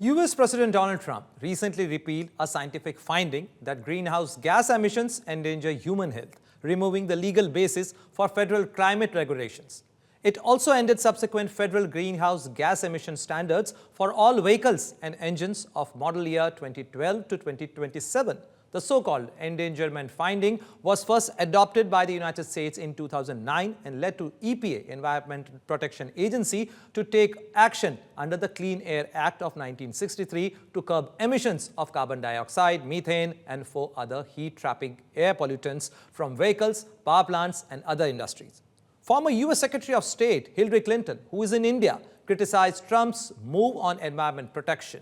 US President Donald Trump recently repealed a scientific finding that greenhouse gas emissions endanger human health, removing the legal basis for federal climate regulations. It also ended subsequent federal greenhouse gas emission standards for all vehicles and engines of model year 2012 to 2027. The so-called endangerment finding was first adopted by the United States in 2009 and led to EPA, Environmental Protection Agency, to take action under the Clean Air Act of 1963 to curb emissions of carbon dioxide, methane, and 4 other heat-trapping air pollutants from vehicles, power plants, and other industries. Former US Secretary of State Hillary Clinton, who is in India, criticized Trump's move on environment protection.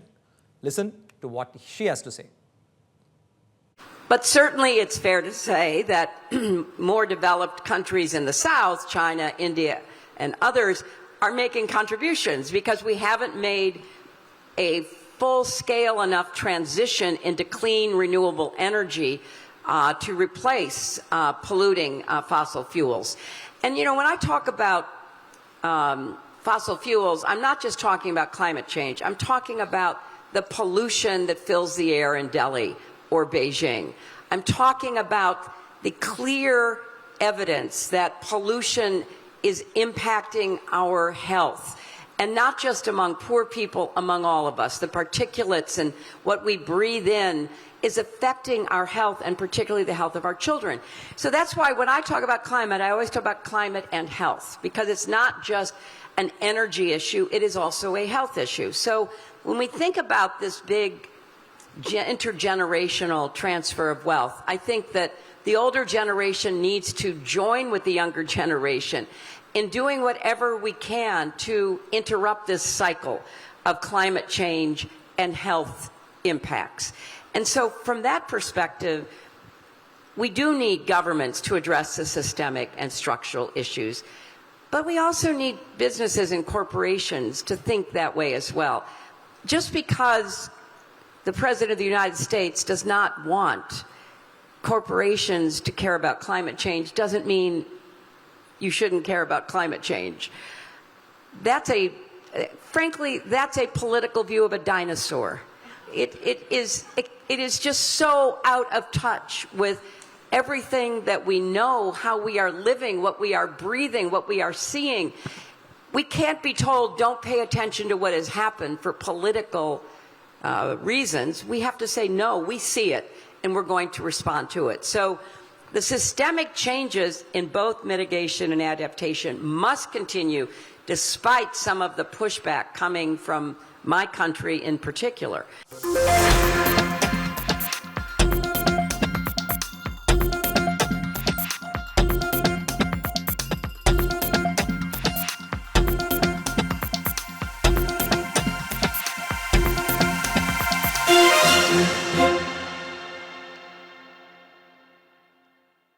Listen to what she has to say. But certainly it's fair to say that more developed countries in the South, China, India, and others, are making contributions because we haven't made a full-scale enough transition into clean, renewable energy to replace polluting fossil fuels. And, you know, when I talk about fossil fuels, I'm not just talking about climate change. I'm talking about the pollution that fills the air in Delhi or Beijing. I'm talking about the clear evidence that pollution is impacting our health, and not just among poor people, among all of us. The particulates and what we breathe in is affecting our health, and particularly the health of our children. So that's why when I talk about climate, I always talk about climate and health, because it's not just an energy issue, it is also a health issue. So when we think about this big intergenerational transfer of wealth, I think that the older generation needs to join with the younger generation in doing whatever we can to interrupt this cycle of climate change and health impacts. And so from that perspective, we do need governments to address the systemic and structural issues, but we also need businesses and corporations to think that way as well. Just because the President of the United States does not want corporations to care about climate change doesn't mean you shouldn't care about climate change. Frankly, that's a political view of a dinosaur. It is just so out of touch with everything that we know, how we are living, what we are breathing, what we are seeing. We can't be told, don't pay attention to what has happened for political reasons. We have to say, no, we see it, and we're going to respond to it. So the systemic changes in both mitigation and adaptation must continue, despite some of the pushback coming from my country in particular.